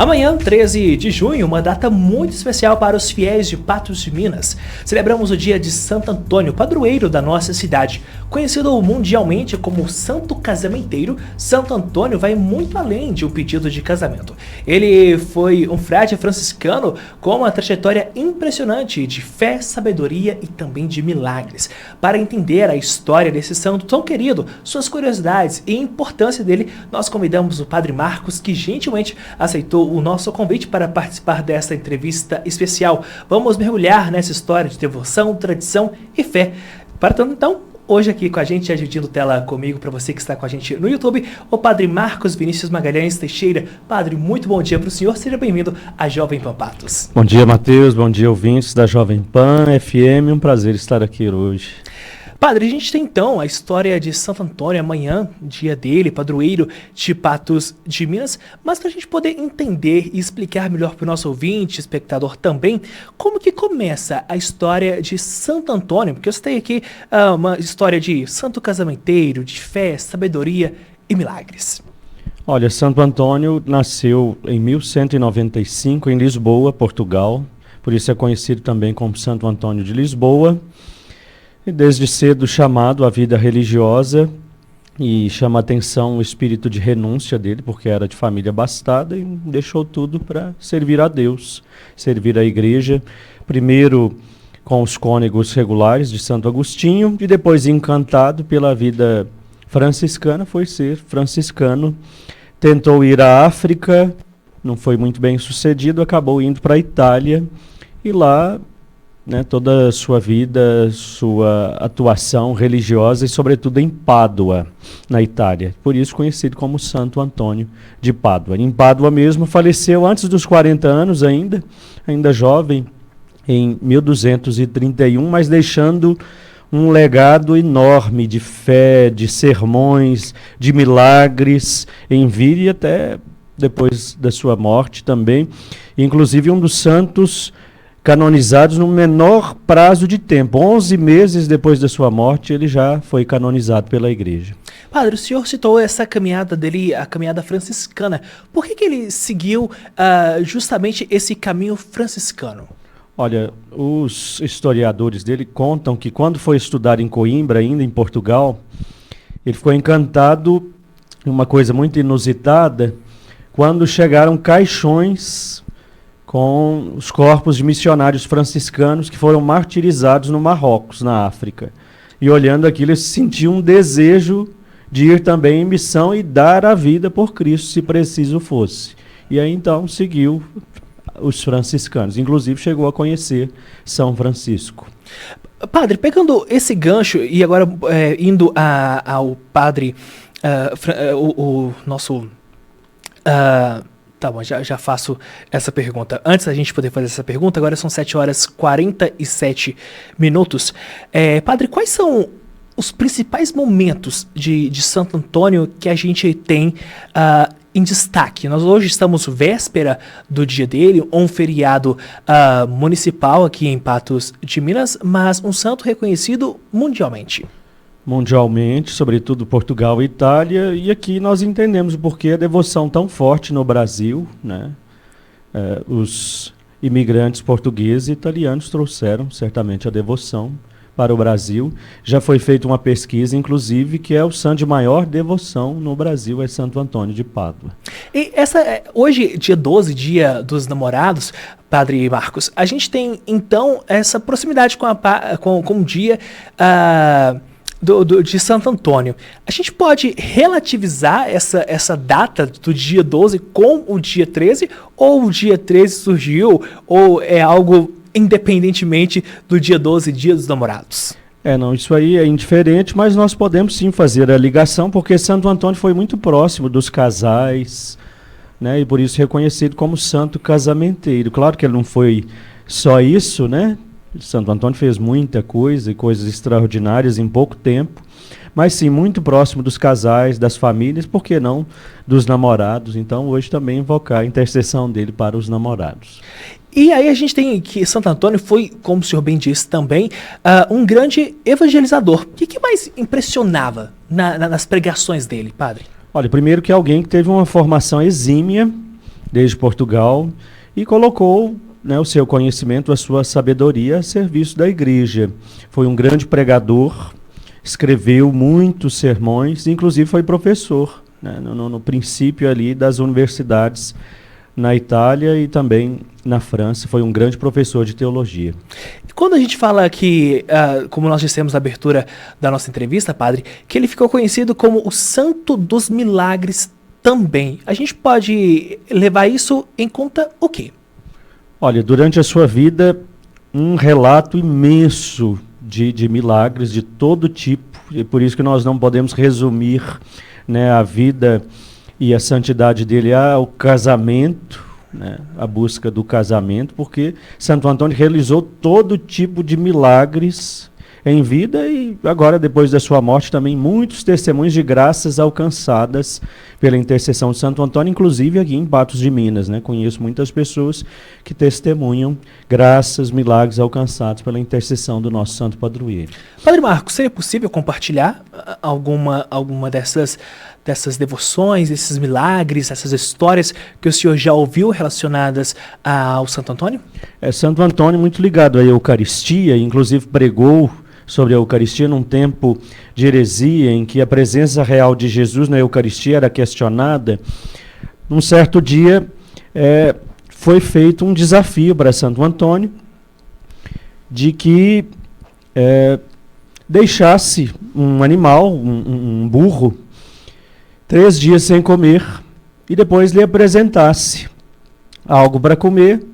Amanhã, 13 de junho, uma data muito especial para os fiéis de Patos de Minas. Celebramos o dia de Santo Antônio, padroeiro da nossa cidade. Conhecido mundialmente como Santo Casamenteiro, Santo Antônio vai muito além de um pedido de casamento. Ele foi um frade franciscano com uma trajetória impressionante de fé, sabedoria e também de milagres. Para entender a história desse santo tão querido, suas curiosidades e a importância dele, nós convidamos o Padre Marcos, que gentilmente aceitou o nosso convite para participar dessa entrevista especial. Vamos mergulhar nessa história de devoção, tradição e fé. Para tanto, então, hoje aqui com a gente, dividindo tela comigo, para você que está com a gente no YouTube, o Padre Marcos Vinícius Magalhães Teixeira. Padre, muito bom dia para o senhor, seja bem-vindo à Jovem Pan Patos. Bom dia, Matheus, bom dia, ouvintes da Jovem Pan FM, um prazer estar aqui hoje. Padre, a gente tem então a história de Santo Antônio, amanhã, dia dele, padroeiro de Patos de Minas, mas para a gente poder entender e explicar melhor para o nosso ouvinte, espectador também, como que começa a história de Santo Antônio, porque eu citei aqui uma história de santo casamenteiro, de fé, sabedoria e milagres. Olha, Santo Antônio nasceu em 1195 em Lisboa, Portugal, por isso é conhecido também como Santo Antônio de Lisboa. E desde cedo chamado à vida religiosa, e chama a atenção o espírito de renúncia dele, porque era de família abastada e deixou tudo para servir a Deus, servir a igreja, primeiro com os cônegos regulares de Santo Agostinho e depois encantado pela vida franciscana, foi ser franciscano, tentou ir à África, não foi muito bem sucedido, acabou indo para a Itália e lá toda a sua vida, sua atuação religiosa e sobretudo em Pádua, na Itália. Por isso conhecido como Santo Antônio de Pádua. Em Pádua mesmo, faleceu antes dos 40 anos ainda jovem, em 1231, mas deixando um legado enorme de fé, de sermões, de milagres em vida e até depois da sua morte também. Inclusive um dos santos canonizados no menor prazo de tempo. 11 meses depois da sua morte, ele já foi canonizado pela igreja. Padre, o senhor citou essa caminhada dele, a caminhada franciscana. Por que ele seguiu justamente esse caminho franciscano? Olha, os historiadores dele contam que quando foi estudar em Coimbra, ainda em Portugal, ele ficou encantado, uma coisa muito inusitada, quando chegaram caixões com os corpos de missionários franciscanos que foram martirizados no Marrocos, na África. E olhando aquilo, ele sentiu um desejo de ir também em missão e dar a vida por Cristo, se preciso fosse. E aí então seguiu os franciscanos, inclusive chegou a conhecer São Francisco. Padre, pegando esse gancho e agora indo ao padre, o nosso... Tá bom, já faço essa pergunta. Antes da gente poder fazer essa pergunta, agora são 7h47. Padre, quais são os principais momentos de Santo Antônio que a gente tem em destaque? Nós hoje estamos véspera do dia dele, um feriado municipal aqui em Patos de Minas, mas um santo reconhecido mundialmente. Mundialmente, sobretudo Portugal e Itália, e aqui nós entendemos o porquê a devoção tão forte no Brasil, né? Os imigrantes portugueses e italianos trouxeram certamente a devoção para o Brasil. Já foi feita uma pesquisa, inclusive, que é o santo de maior devoção no Brasil, é Santo Antônio de Pádua. E hoje, dia 12, dia dos namorados, Padre Marcos, a gente tem então essa proximidade com o dia de Santo Antônio. A gente pode relativizar essa data do dia 12 com o dia 13, ou o dia 13 surgiu, ou é algo independentemente do dia 12, dia dos namorados? Não, isso aí é indiferente, mas nós podemos sim fazer a ligação, porque Santo Antônio foi muito próximo dos casais, né, e por isso reconhecido como santo casamenteiro. Claro que ele não foi só isso, né? Santo Antônio fez muita coisa e coisas extraordinárias em pouco tempo, mas sim, muito próximo dos casais, das famílias, por que não dos namorados? Então, hoje também invocar a intercessão dele para os namorados. E aí a gente tem que Santo Antônio foi, como o senhor bem disse também, um grande evangelizador. O que mais impressionava nas pregações dele, padre? Olha, primeiro que alguém que teve uma formação exímia desde Portugal, e colocou, né, o seu conhecimento, a sua sabedoria a serviço da igreja. Foi um grande pregador, escreveu muitos sermões, inclusive foi professor, né, no princípio ali das universidades na Itália e também na França. Foi um grande professor de teologia. E quando a gente fala que, como nós dissemos na abertura da nossa entrevista, padre, que ele ficou conhecido como o Santo dos Milagres também, a gente pode levar isso em conta o quê? Olha, durante a sua vida, um relato imenso de milagres de todo tipo, e por isso que nós não podemos resumir, né, a vida e a santidade dele ao casamento, né, a busca do casamento, porque Santo Antônio realizou todo tipo de milagres em vida e agora, depois da sua morte, também muitos testemunhos de graças alcançadas pela intercessão de Santo Antônio, inclusive aqui em Patos de Minas, né? Conheço muitas pessoas que testemunham graças, milagres alcançados pela intercessão do nosso santo padroeiro. Padre Marcos, seria possível compartilhar alguma dessas devoções, esses milagres, essas histórias que o senhor já ouviu relacionadas ao Santo Antônio? Santo Antônio muito ligado à Eucaristia, inclusive pregou sobre a Eucaristia num tempo de heresia, em que a presença real de Jesus na Eucaristia era questionada. Num certo dia, foi feito um desafio para Santo Antônio, de que deixasse um animal, um burro, 3 dias sem comer, e depois lhe apresentasse algo para comer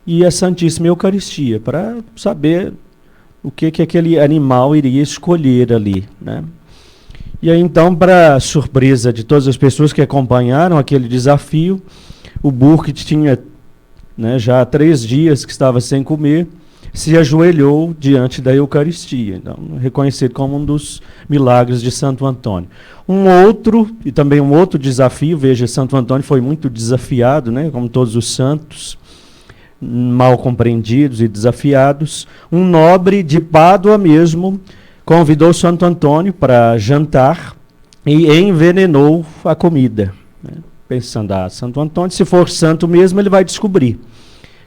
e a Santíssima Eucaristia, para saber o que aquele animal iria escolher ali, né? E aí então, para surpresa de todas as pessoas que acompanharam aquele desafio, o burro, que tinha, né, já 3 dias que estava sem comer, se ajoelhou diante da Eucaristia, então, reconhecido como um dos milagres de Santo Antônio. Um outro desafio, veja, Santo Antônio foi muito desafiado, né, como todos os santos, mal compreendidos e desafiados. Um nobre de Pádua mesmo convidou Santo Antônio para jantar e envenenou a comida, né, pensando, Santo Antônio, se for santo mesmo, ele vai descobrir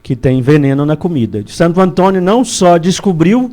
que tem veneno na comida. Santo Antônio não só descobriu,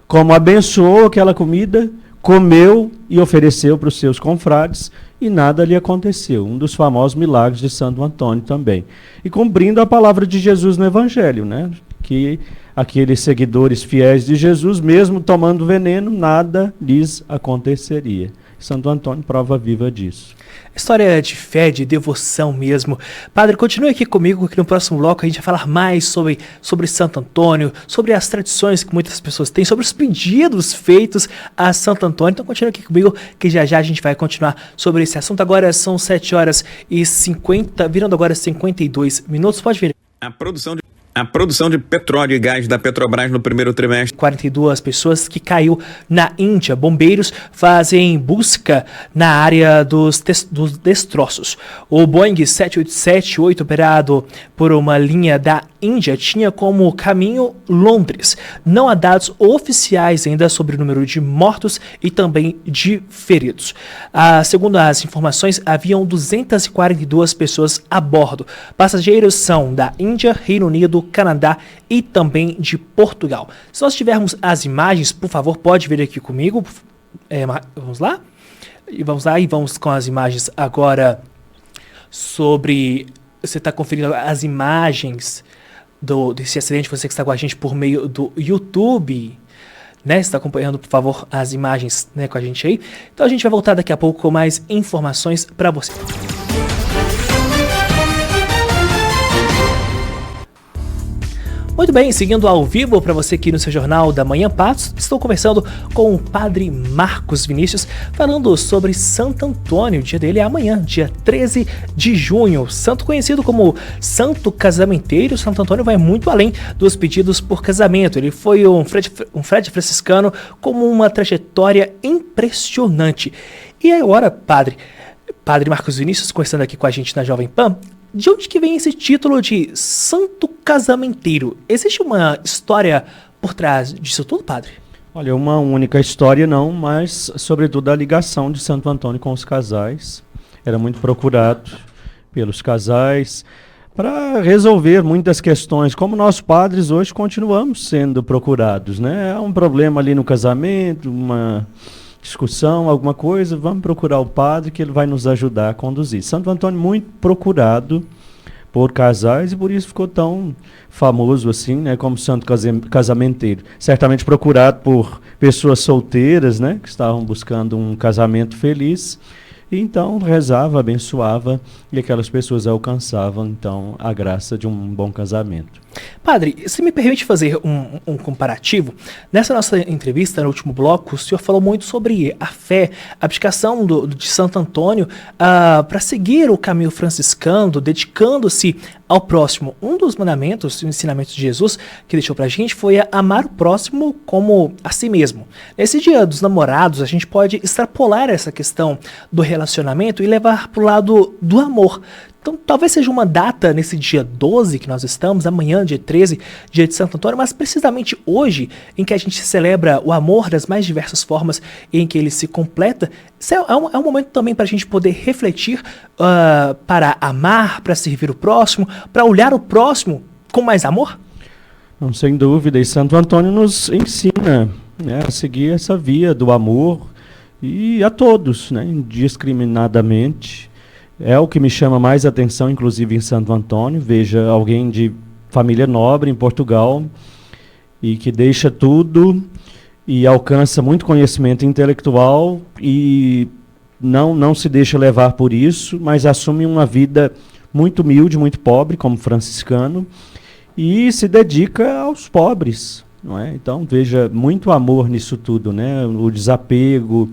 como abençoou aquela comida, comeu e ofereceu para os seus confrades, e nada lhe aconteceu. Um dos famosos milagres de Santo Antônio também. E cumprindo a palavra de Jesus no Evangelho, né? Que aqueles seguidores fiéis de Jesus, mesmo tomando veneno, nada lhes aconteceria. Santo Antônio, prova viva disso. História de fé, de devoção mesmo. Padre, continue aqui comigo, que no próximo bloco a gente vai falar mais sobre Santo Antônio, sobre as tradições que muitas pessoas têm, sobre os pedidos feitos a Santo Antônio. Então continue aqui comigo, que já a gente vai continuar sobre esse assunto. Agora são 7h50, virando agora 52 minutos. Pode vir. A produção de petróleo e gás da Petrobras no primeiro trimestre. 42 pessoas que caiu na Índia. Bombeiros fazem busca na área dos destroços. O Boeing 787-8, operado por uma linha da Índia, tinha como caminho Londres. Não há dados oficiais ainda sobre o número de mortos e também de feridos. Segundo as informações, haviam 242 pessoas a bordo. Passageiros são da Índia, Reino Unido, Canadá e também de Portugal. Se nós tivermos as imagens, por favor, pode vir aqui comigo. Vamos lá? E vamos com as imagens agora sobre... Você está conferindo as imagens desse acidente, você que está com a gente por meio do YouTube, né? Você está acompanhando, por favor, as imagens, né, com a gente aí. Então a gente vai voltar daqui a pouco com mais informações para você. Muito bem, seguindo ao vivo para você aqui no seu Jornal da Manhã Patos, estou conversando com o Padre Marcos Vinícius, falando sobre Santo Antônio. O dia dele é amanhã, dia 13 de junho. Santo conhecido como Santo Casamenteiro, Santo Antônio vai muito além dos pedidos por casamento. Ele foi um frade franciscano com uma trajetória impressionante. E agora, Padre Marcos Vinícius, conversando aqui com a gente na Jovem Pan, de onde que vem esse título de Santo Casamenteiro? Existe uma história por trás disso tudo, padre? Olha, uma única história não, mas sobretudo a ligação de Santo Antônio com os casais. Era muito procurado pelos casais. para resolver muitas questões. Como nós padres hoje continuamos sendo procurados, né? Há um problema ali no casamento, uma discussão, alguma coisa, vamos procurar o padre que ele vai nos ajudar a conduzir. Santo Antônio muito procurado por casais e por isso ficou tão famoso assim, né, como santo casamenteiro. Certamente procurado por pessoas solteiras, né, que estavam buscando um casamento feliz. E então rezava, abençoava e aquelas pessoas alcançavam então a graça de um bom casamento. Padre, se me permite fazer um comparativo, nessa nossa entrevista, no último bloco, o senhor falou muito sobre a fé, a abdicação de Santo Antônio para seguir o caminho franciscano, dedicando-se ao próximo. Um dos mandamentos, ensinamentos de Jesus que deixou para a gente foi amar o próximo como a si mesmo. Nesse dia dos namorados, a gente pode extrapolar essa questão do relacionamento e levar para o lado do amor. Então, talvez seja uma data nesse dia 12 que nós estamos, amanhã, dia 13, dia de Santo Antônio, mas precisamente hoje, em que a gente celebra o amor das mais diversas formas em que ele se completa, é um momento também para a gente poder refletir, para amar, para servir o próximo, para olhar o próximo com mais amor? Não, sem dúvida, e Santo Antônio nos ensina, né, a seguir essa via do amor e a todos, né, indiscriminadamente. É o que me chama mais atenção, inclusive em Santo Antônio. Veja alguém de família nobre em Portugal e que deixa tudo e alcança muito conhecimento intelectual e não se deixa levar por isso, mas assume uma vida muito humilde, muito pobre, como franciscano, e se dedica aos pobres, não é? Então, veja, muito amor nisso tudo, né? O desapego.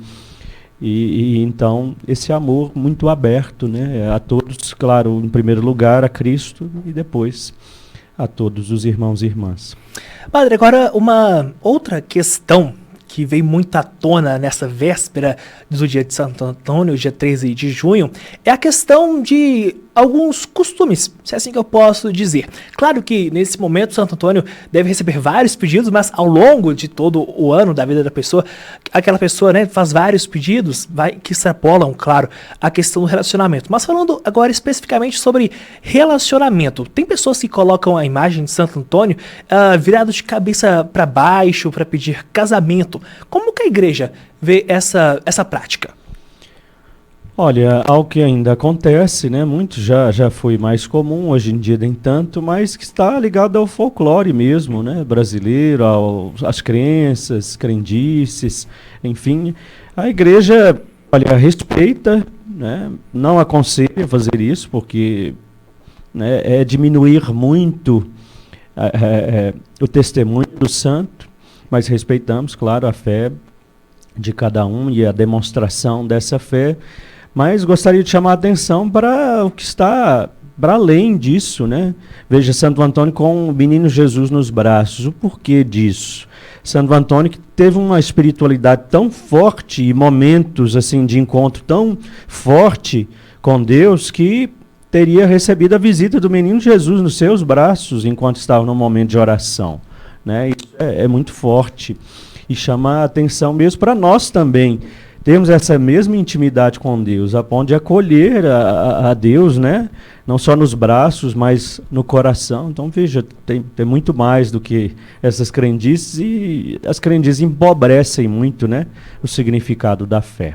E então esse amor muito aberto, né, a todos, claro, em primeiro lugar a Cristo e depois a todos os irmãos e irmãs. Padre, agora uma outra questão que veio muito à tona nessa véspera do dia de Santo Antônio, dia 13 de junho, é a questão de alguns costumes, se é assim que eu posso dizer. Claro que nesse momento Santo Antônio deve receber vários pedidos, mas ao longo de todo o ano da vida da pessoa, aquela pessoa, né, faz vários pedidos que extrapolam, claro, a questão do relacionamento. Mas falando agora especificamente sobre relacionamento, tem pessoas que colocam a imagem de Santo Antônio virado de cabeça para baixo para pedir casamento. Como que a igreja vê essa prática? Olha, algo que ainda acontece, né? Muito já foi mais comum, hoje em dia nem tanto, mas que está ligado ao folclore mesmo, né? Brasileiro, às crenças, crendices, enfim. A igreja, olha, respeita, né? Não aconselha fazer isso, porque, né, é diminuir muito o testemunho do santo, mas respeitamos, claro, a fé de cada um e a demonstração dessa fé. Mas gostaria de chamar a atenção para o que está para além disso, né? Veja Santo Antônio com o menino Jesus nos braços. O porquê disso? Santo Antônio que teve uma espiritualidade tão forte e momentos assim de encontro tão forte com Deus que teria recebido a visita do menino Jesus nos seus braços enquanto estava no momento de oração, né? Isso é muito forte e chama a atenção mesmo para nós também. Temos essa mesma intimidade com Deus, a ponto de acolher a Deus, né? Não só nos braços, mas no coração. Então, veja, tem muito mais do que essas crendices, e as crendices empobrecem muito, né, o significado da fé.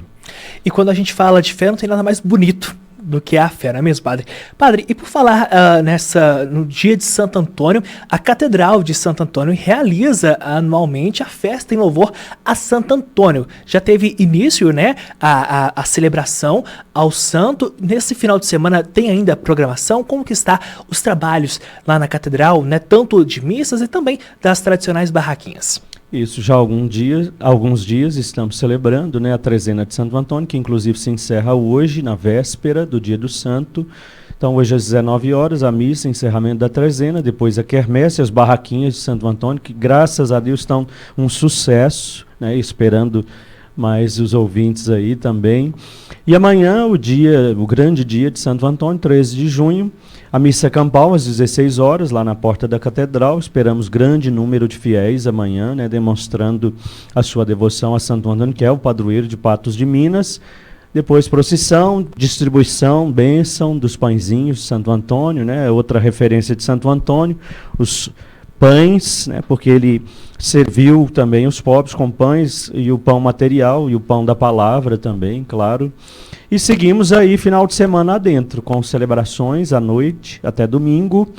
E quando a gente fala de fé, não tem nada mais bonito do que a fé, não é mesmo, padre? Padre, e por falar no dia de Santo Antônio, a Catedral de Santo Antônio realiza anualmente a festa em louvor a Santo Antônio. Já teve início, né, a celebração ao santo. Nesse final de semana tem ainda programação? Como que está os trabalhos lá na Catedral, né, tanto de missas e também das tradicionais barraquinhas? Isso, já há alguns dias estamos celebrando, né, a trezena de Santo Antônio, que inclusive se encerra hoje, na véspera do dia do santo. Então hoje às 19 horas a missa, encerramento da trezena, depois a quermesse, as barraquinhas de Santo Antônio, que graças a Deus estão um sucesso, né, esperando mais os ouvintes aí também. E amanhã, o grande dia de Santo Antônio, 13 de junho, a missa campal às 16 horas, lá na porta da catedral. Esperamos grande número de fiéis amanhã, né, demonstrando a sua devoção a Santo Antônio, que é o padroeiro de Patos de Minas. Depois procissão, distribuição, bênção dos pãezinhos de Santo Antônio, né? Outra referência de Santo Antônio, os pães, né? Porque ele serviu também os pobres com pães e o pão material e o pão da palavra também, claro. E seguimos aí final de semana adentro, com celebrações à noite até domingo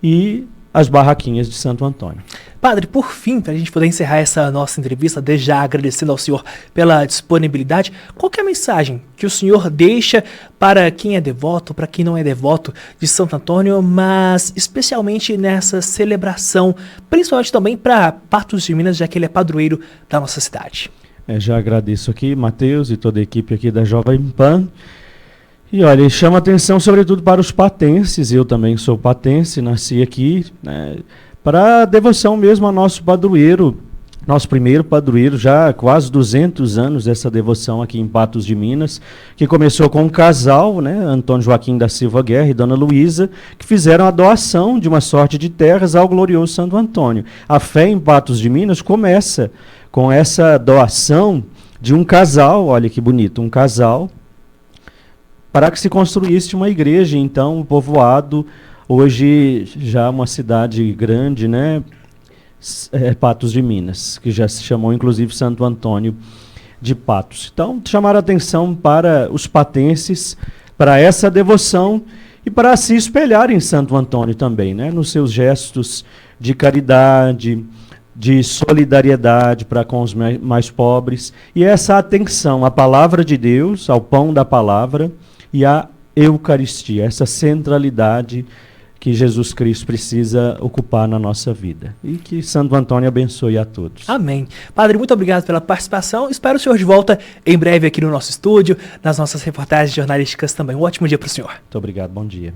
e as barraquinhas de Santo Antônio. Padre, por fim, para a gente poder encerrar essa nossa entrevista, desde já agradecendo ao senhor pela disponibilidade, qual que é a mensagem que o senhor deixa para quem é devoto, para quem não é devoto de Santo Antônio, mas especialmente nessa celebração, principalmente também para Patos de Minas, já que ele é padroeiro da nossa cidade? Já agradeço aqui, Mateus e toda a equipe aqui da Jovem Pan. E olha, chama atenção sobretudo para os patenses, eu também sou patense, nasci aqui, né, para a devoção mesmo ao nosso padroeiro, nosso primeiro padroeiro, já há quase 200 anos dessa devoção aqui em Patos de Minas, que começou com um casal, né, Antônio Joaquim da Silva Guerra e Dona Luísa, que fizeram a doação de uma sorte de terras ao glorioso Santo Antônio. A fé em Patos de Minas começa com essa doação de um casal, olha que bonito, um casal, para que se construísse uma igreja, então, um povoado, hoje já uma cidade grande, né, Patos de Minas, que já se chamou inclusive Santo Antônio de Patos. Então, chamar a atenção para os patenses, para essa devoção e para se espelhar em Santo Antônio também, né, nos seus gestos de caridade, de solidariedade para com os mais pobres, e essa atenção à palavra de Deus, ao pão da palavra, e a Eucaristia, essa centralidade que Jesus Cristo precisa ocupar na nossa vida. E que Santo Antônio abençoe a todos. Amém. Padre, muito obrigado pela participação. Espero o senhor de volta em breve aqui no nosso estúdio, nas nossas reportagens jornalísticas também. Um ótimo dia para o senhor. Muito obrigado, bom dia.